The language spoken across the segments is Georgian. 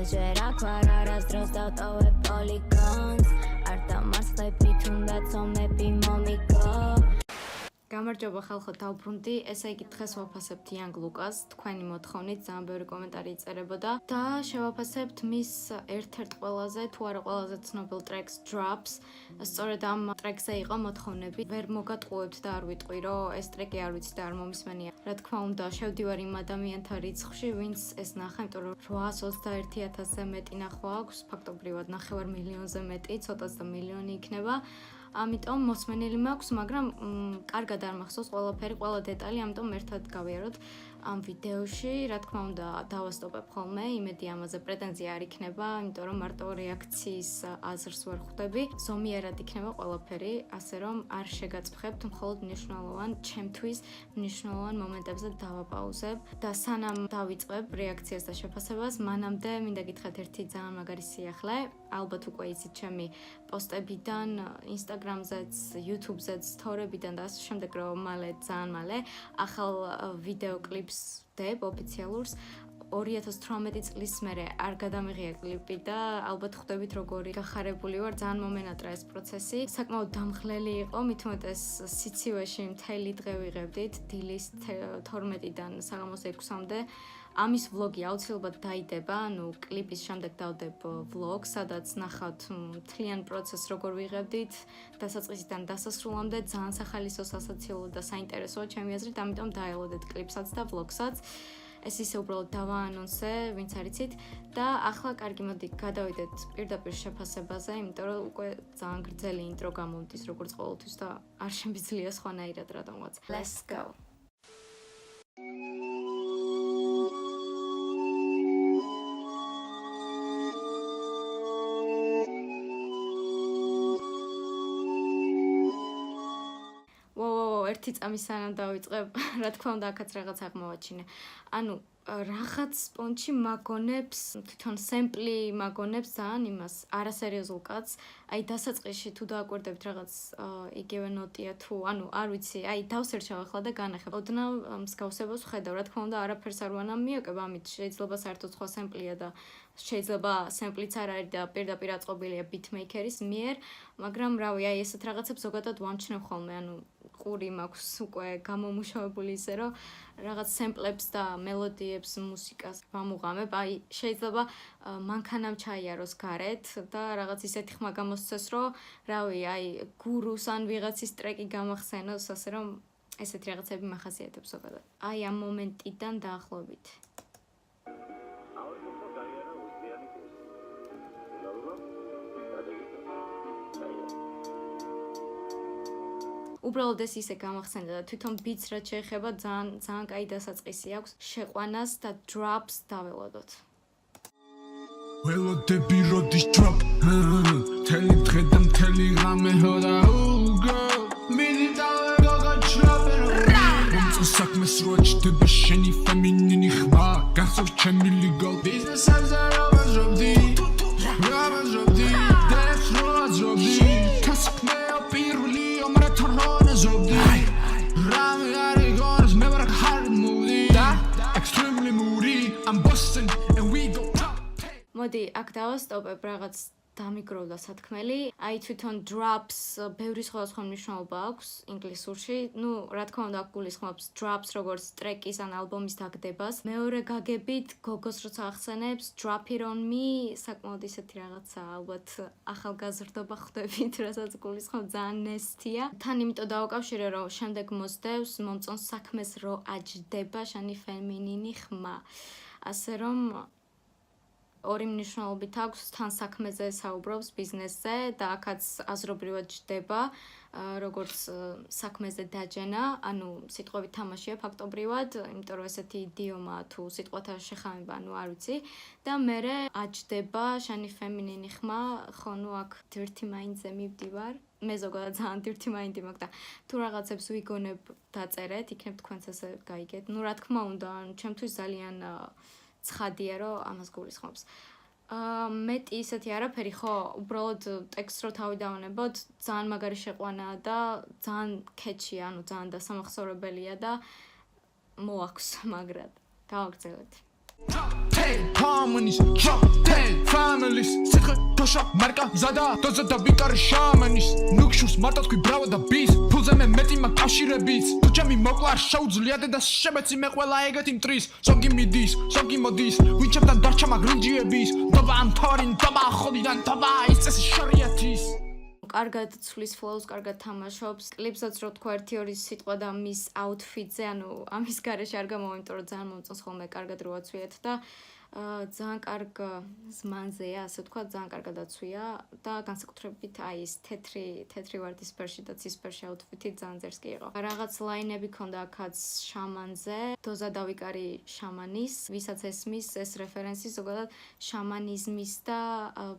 ჯერ აქ ვარ არასდროს დავტოვებ პოლიგონს არ დამარცხები თუნდაც ომები მომიგო გამარჯობა ხალხო დავბრუნდი ესე იგი დღეს ვაფასებთ იანგ ლუკას თქვენი მოთხოვნით ძალიან ბევრი კომენტარი იწერებოდა და შევაფასებთ მის ერთ-ერთ ყველაზე თუ არა ყველაზე ცნობილ ტრეკს Drops სწორედ ამ ტრეკზე იყო მოთხოვნები ვერ მოგატყუებთ და არ ვიტყვი რომ ეს ტრეკი არ ვიცი და არ მომისმენია რა თქმა უნდა შევდივარ იმ ადამიანთა რიცხვში ვინც ეს ნახა იმიტომ რომ 821,000-ზე მეტი ნახვა აქვს ფაქტობრივად 9 მილიონზე მეტი ცოტაც და მილიონი იქნება ამიტომ მოსმენილი მაქვს, მაგრამ კარგად არ მახსოვს ყველაფერი, ყველა დეტალი, ამიტომ ერთად გავიაროთ ამ ვიდეოში. რა თქმა უნდა, დავასტოპებ ხოლმე, იმედი ამაზე პრეტენზია არ იქნება, იმიტომ რომ მარტო რეაქციის აზრს ვერ ხვდები. ზომიერად იქნება ყველაფერი, ასე რომ არ შეგაწყებთ, მხოლოდ მნიშვნელოვან ჩემთვის მნიშვნელოვან მომენტებზე დავაპაუზებ და სანამ დავიწყებ რეაქციას და შეფასებას, მანამდე მინდა გითხრათ ერთი ძალიან მაგარი სიახლე. ალბათ უკვე იცით ჩემი პოსტებიდან, Instagram-ზეც, YouTube-ზეც, სტორებიდან და ასე შემდეგ, რომ ძალიან მალე ახალ ვიდეო კლიპს ვდებ ოფიციალურს 2018 წლის მერე არ გადამიღია კლიპი და ალბათ ხვდებით როგორი გახარებული ვარ, ძალიან მომენატრა ეს პროცესი. საკმაოდ დამხლელი იყო, მით უმეტეს სიცივეში მთელი დღე ვიღებდით, დილის 12-დან საღამოს 6-მდე. ამის ვლოგი აუცილებლად დაიდება, ანუ კლიპის შემდეგ დავდებ ვლოგს, სადაც ნახავთ მთლიან პროცესს როგორ ვიღებდით, დასაწყისიდან დასასრულამდე, ძალიან სახალისო, სასაცილო და საინტერესოა ჩემი აზრით, ამიტომ დაელოდეთ კლიპსაც და ვლოგსაც. ეს ისე უბრალოდ დავაანონსე, ვინც არ იცით და ახლა კარგი მოდი გადავიდეთ პირდაპირ შეფასებაზე, იმიტომ რომ უკვე ძალიან გრძელი ინტრო გამომდის როგორც ყოველთვის და არ შემიძლია სხვანაირად რატომღაც. Let's go. ერთი წამის სანამ დავიწყებ, რა თქმა უნდა, აქაც რაღაც აღმოვაჩინე. ანუ რაღაც სპონჩი მაგონებს, თვითონ სემპლი მაგონებს ძალიან იმას, არასერიოზულ კაცს. აი დასაწყისში თუ დააკვირდებით რაღაც იგივე ნოტია თუ, ანუ არ ვიცი, აი დავსერჩავ ახლა და განახებ. ოდნავ მსგავსებას ვხედავ, რა თქმა უნდა, არაფერს არ ვანამიოკებ, ამით შეიძლება საერთოდ სხვა სემპლია და შეიძლება სემპლიც არ არის და პირდაპირ აწყობილია ბიტმეიკერის მიერ, მაგრამ რავი, აი ესეთ რაღაცებს ზოგადად ვამჩნევ ხოლმე, ანუ ყური მაქვს უკვე გამომუშავებული ისე რომ რაღაც სემპლებს და მელოდიებს მუსიკას ვამუღამებ. აი შეიძლება მანქანამ ჩაიაროს გარეთ და რაღაც ისეთი ხმა გამოსცეს რომ რავი, აი გურუს ან ვიღაცის ტრეკი გამახსენოს, ასე რომ ესეთი რაღაცები მახასიათებს ზოგადად. აი ამ მომენტიდან დაახლოებით. უბრალოდ ეს ისე გამახსენდა და თვითონ ბიტს რაც შეეხება ძალიან კაი დასაწყისი აქვს შეყვანას და Drops დაველოდოთ. ველოდები როდის drop მთელი დღე და მთელი ღამე ჰოდა girl მიდი დავეგო გოჩლაპენ საქმეს რო აჩდება შენი ფემინინი ხმა გახსოვს ჩემი legal business-ებზე რობაზრობდი that's რობაზრობდი თასკმეო პირველი omratorona zobdi rame arigons me var hard moody extremely moody I'm busting and we go top. მოდი აქ დავასტოპებ რაღაც დამიგროვდა სათქმელი. აი თვითონ Drops ბევრი სხვადასხვა მნიშვნელობა აქვს ინგლისურში. ნუ რა თქმა უნდა აქ გულისხმობს Drops როგორც ტრეკის ან ალბომის დაგდებას. მეორე გაგებით გოგოს როცა ახსენებს Drop it on me საკმაოდ ისეთი რაღაცა ალბათ ახალგაზრდობა ხვდებით, რასაც გულისხმობ ძალიან ნესტია. თან იმიტომ დავაკავშირე რომ შემდეგ მოსდევს მომწონს საქმეს რო აჯდება შენი ფემინინი ხმა. ასე რომ ორი მნიშვნელობით აქვს თან საქმეზე საუბრობს ბიზნესზე და აქაც აზრობრივად ჯდება როგორც საქმეზე დაჯენა, ანუ სიტყვებით თამაშია ფაქტობრივად, იმიტომ რომ ესეთი იდიომა თუ სიტყვათა შეხამება, ანუ არ ვიცი და მერე აჯდება შენი ფემინინი ხმა, ხო ნუ აქ dirty mind-ზე მივდივარ. მე ზოგადად ძალიან dirty mind-ი მაქვს და თუ რაღაცებს ვიგონებ დაწერეთ, იქნებ თქვენც ესე გაიგეთ. ნუ რა თქმა უნდა, ჩემთვის ძალიან ცხადია რომ ამას გულისხმობს. მეტი ისეთი არაფერი ხო, უბრალოდ ტექსტს რო თავი დავანებოთ, ძალიან მაგარი შეყვანაა და ძალიან catchy-ია, ანუ ძალიან დასამახსოვრებელია და მოაქვს მაგრად. გავაგრძელეთ. Harmonies, top 10 families Sitge, Tosha, Marka, Zada Doza da Vikar Shamanis Nukshus, Marta თქვი ბრავო და ბის ფულზე მე მეტი მაგ კავშირებიც თუ ჩემი მოკლა არ შეუძლია და შემეცი მე ყველა ეგეთი მტრის ზოგი მიდის, ზოგი მოდის ვინჩებთან დარჩა მაგ რინჯიების დობა ამ თორინ, დობა ხოდიდან დობა ის წესი შორიათის კარგად ცვლის flows, კარგად თამაშობს. კლიპსაც რო თქვა 1-2 სიტყვა და მის outfit-ზე, ანუ ამის გარეშე არ გამოვიმ, იმიტომ რომ ძალიან მომწონს ხოლმე კარგად რო აცვიეთ და ძალიან კარგ ზმანზეა, ასე ვთქვა, ძალიან კარგად აცვია და განსაკუთრებით აი ეს თეთრი ვარდისფერში და ცისფერში outfit-ი ძალიან ძერს კი იყო. რაღაც ლაინები ქონდა აქაც შამანზე, დოზა დავიკარი შამანის, ვისაც ესმის ეს რეფერენსი ზოგადად შამანიზმის და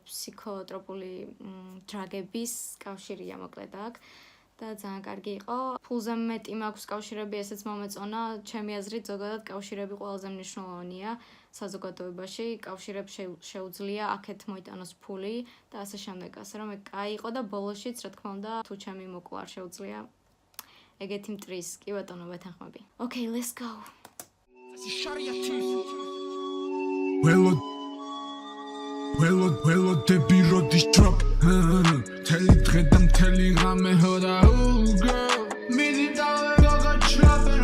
ფსიქოტროპული დრაგების კავშირია მოკლედ აქ. და ძალიან კარგი იყო. ფულზე მეტი მაქვს კავშირები, ესეც მომეწონა. ჩემი აზრით, ზოგადად კავშირები ყველაზე მნიშვნელოვანია საზოგადოებაში. კავშირებს შეუძლია აქეთ მოიტანოს ფული და ასე შემდეგ. ასე რომ კაი იყო და ბოლოშიც, რა თქმა უნდა, თუ ჩემი მოკლა არ შეუძლია ეგეთი მტრის. კი ბატონო, ვეთანხმები. Okay, let's go. Well, debi rodis drop Teli dre da მთელი ღამე hora girl მიდი დავეგო ჩლაპენ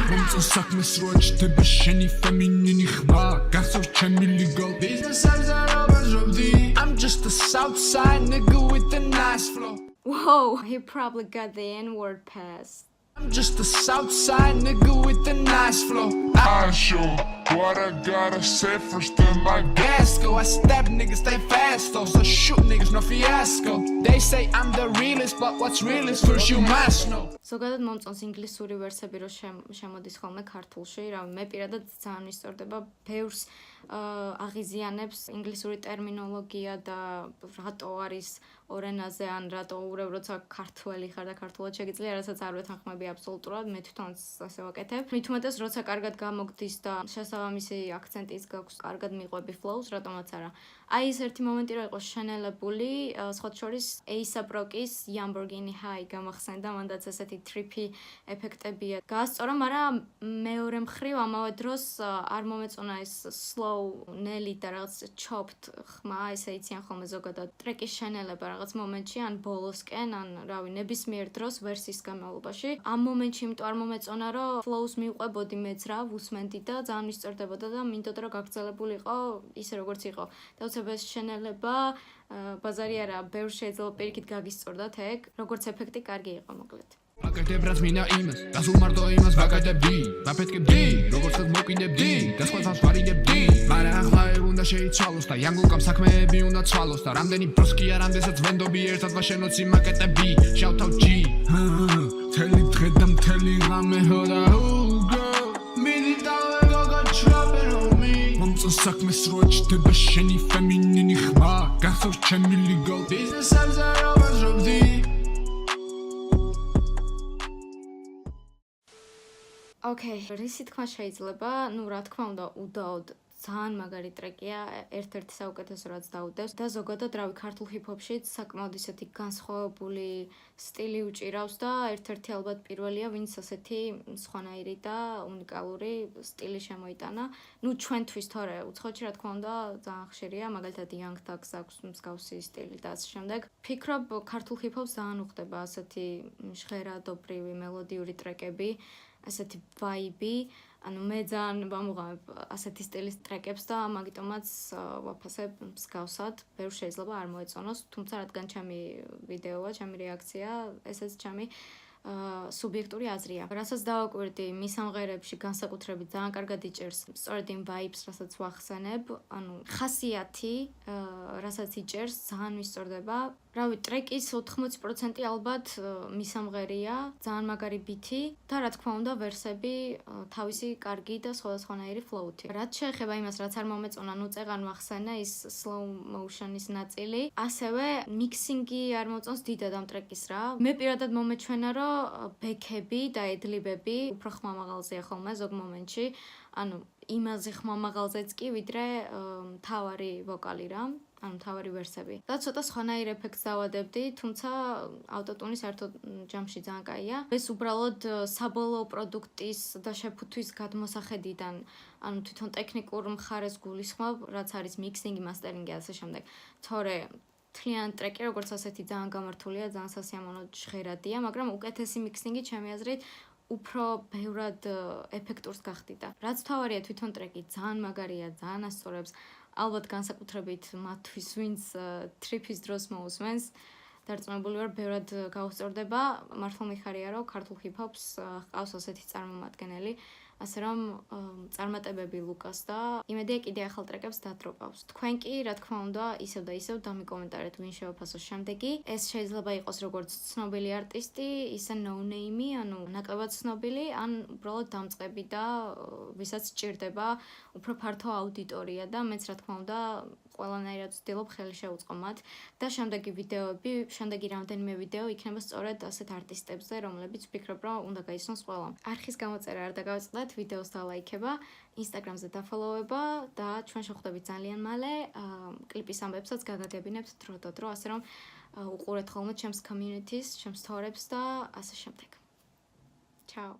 მომწონს საქმეს რო აჩდება შენი ფემინინი ხმა გახსოვს ჩემი ლიგო business-ებზე რო ვაზრობდი I'm just a southside nigga with a nice flow Whoa, he probably got the N-word pass. I'm just a southside nigga with a nice flow I show what I gotta say first then my gas go I stab niggas they fast though so shoot niggas no fiasco They say I'm the realest but what's realest first you must know ზოგადად მომწონს ინგლისური ვერსები რო შემოდის ხოლმე ქართულში, რავი, მე პირადად ძალიან ვისწორდება ბევრს აღიზიანებს ინგლისური ტერმინოლოგია და რატო არის ორენაზე ან რატო ურევ როცა ქართველი ხარ და ქართულად შეგიძლია, რასაც არ ვეთანხმები აბსოლუტურად, მე თვითონაც ასე ვაკეთებ. მით უმეტეს როცა კარგად გამოგდის და შესაბამისი აქცენტის გაქვს, კარგად მიყვები flows, რატომაც არა. აი ეს ერთი მომენტი რო იყო შენელებული, სხვა შორის A$AP Rocky-ის Lamborghini High გამახსენდა, მანდაც ესეთი trippy ეფექტებია. გაასწორა, მაგრამ მეორე მხრივ ამავე დროს არ მომეწონა ეს slow, ნელი და რაღაც chopped ხმა, ესე იციან ხოლმე ზოგადად ტრეკის შენელება რაღაც მომენტში, ან ბოლოსკენ, ან რავი, ნებისმიერ დროს ვერსის განმავლობაში. ამ მომენტში იმიტომ არ მომეწონა, რომ flows მივყვებოდი მეც რა, ვუსმენდი და ძალიან ვისწორდებოდა და მინდოდა რომ გაგრძელებულიყო ისე როგორც იყო. ეს შენელება ბაზარი არა, ბევრ შეიძლება პირიქით გაგისწორდათ ეგ, როგორც ეფექტი კარგი იყო მოკლედ. აკეთებ რაც მინდა იმას, გასულმარტო იმას ვაკეთებდი, ვაფეთქებდი, როგორც ხელ მოკინებდი, და სხვას ვარინებდი, მაგრამ ახლა ეგ უნდა შეიცვალოს და იანგულკამ საქმეები უნდა ცვალოს და რამდენი დროს კი არ ამდენსაც ვენდობი ერთად ვაშენოცი მაკეტები, shout out G. თელი დღე და მთელი ღამე hora girl, მიდი დავეგო ჩლაპენ მომწონს საქმეს რო აჩდება შენი ფემინინი ხმა გახსოვს ჩემი ლიგო business-ებზე რო ვაზრობდი Okay, რისი თქვა შეიძლება, ну, რა თქმა უნდა, უდაოდ ძალიან მაგარი ტრეკია, ერთ-ერთი საუკეთესო რაც დაუდევს და ზოგადად რავი ქართულ ჰიპ-ჰოპშიც საკმაოდ ისეთი განსხვავებული სტილი უჭირავს და ერთ-ერთი ალბათ პირველია, ვინც ასეთი სხვანაირი და უნიკალური სტილი შემოიტანა. Ну, ჩვენთვის თორე უცხოეთში რა თქმა უნდა ძალიან ხშირია, მაგალითად Young Thug-ს აქვს მსგავსი სტილი და ასე შემდეგ. ფიქრობ ქართულ ჰიპ-ჰოპს ძალიან უხდება ასეთი ჟღერადობრივი მელოდიური ტრეკები. ასეთი ვაიბი, ანუ მე ძალიან ვამუღამებ ასეთი სტილის ტრეკებს და მაგიტომაც ვაფასებ მსგავსად, ბევრ შეიძლება არ მოეწონოს, თუმცა რადგან ჩემი ვიდეოა, ჩემი რეაქცია, ესეც ჩემი სუბიექტური აზრია. რასაც დავაკვირდი მის ამღერებში განსაკუთრებით ძალიან კარგად იჭერს სწორედ იმ vibes, რასაც ვახსენებ, ანუ ხასიათი, რასაც იჭერს, ძალიან ვისწორდება. რავი, ტრეკის 80% ალბათ მის ამღერია, ძალიან მაგარი ბითი და რა თქმა უნდა ვერსები თავისი კარგი და სხვადასხვანაირი flow-ით. რაც შეეხება იმას, რაც არ მომეწონა, ნუ წეღან ვახსენე ის slow motion-ის ნაწილი, ასევე mixing-ი არ მოწონს დიდად ამ ტრეკის რა. მე პირადად მომეჩვენა, რომ ბექები და ედლიბები უფრო ხმამაღალზეა ხოლმე ზოგ მომენტში. ანუ იმაზე ხმამაღალზეც კი, ვიდრე მთავარი ვოკალი რა, ანუ მთავარი ვერსები. და ცოტა სხვანაირ ეფექტს დავადებდი, თუმცა ავტოტუნი საერთოდ ჯამში ძალიან კაია. ეს უბრალოდ საბოლოო პროდუქტის და შეფუთვის გადმოსახედიდან, ანუ თვითონ ტექნიკურ მხარეს გულისხმობ, რაც არის მიქსინგი, მასტერინგი ასე შემდეგ. თორე მთლიან ტრეკი როგორც ასეთი ძალიან გამართულია, ძალიან სასიამოვნო ჟღერადია, მაგრამ უკეთესი მიქსინგი ჩემი აზრით უფრო ბევრად ეფექტურს გახდიდა. რაც თავარია თვითონ ტრეკი ძალიან მაგარია, ძალიან ასწორებს. ალბათ განსაკუთრებით მათთვის, ვინც ტრიპის დროს მოусმენს, დარწმუნებული ვარ, ბევრად გაუსწორდება. მართლა მიხარია, რომ ქართულ ჰიპ-ჰოპს ჰყავს ასეთი წარმომადგენელი, ასე რომ წარმატებები ლუკას და იმედია კიდე ახალ ტრეკებს დადროპავს. თქვენ კი, რა თქმა უნდა, ისევ და ისევ დამიკომენტარეთ, ვინ შევაფასოს შემდეგი. ეს შეიძლება იყოს როგორც ცნობილი არტისტი, ისე no-name-ი, ანუ ნაკლებად ცნობილი, ან უბრალოდ დამწყები და ვისაც სჭირდება უფრო ფართო აუდიტორია და მეც რა თქმა უნდა ყველანაირად ვცდილობ ხელი შეუწყო მათ და შემდეგი რამდენიმე ვიდეო იქნება სწორედ ასეთ არტისტებზე, რომლებიც ვფიქრობ, რომ უნდა გაიცნოს ყველამ. არხის გამოწერა არ დაგავიწყდეთ, ვიდეოს დალაიქება, ინსტაგრამზე დაფოლოვება და ჩვენ შევხვდებით ძალიან მალე. კლიპის ამბებსაც გაგაგებინებთ დრო და დრო, ასე რომ უყურეთ ხოლმე ჩემს community-ს, ჩემს თორებს და ასე შემდეგ. Ciao.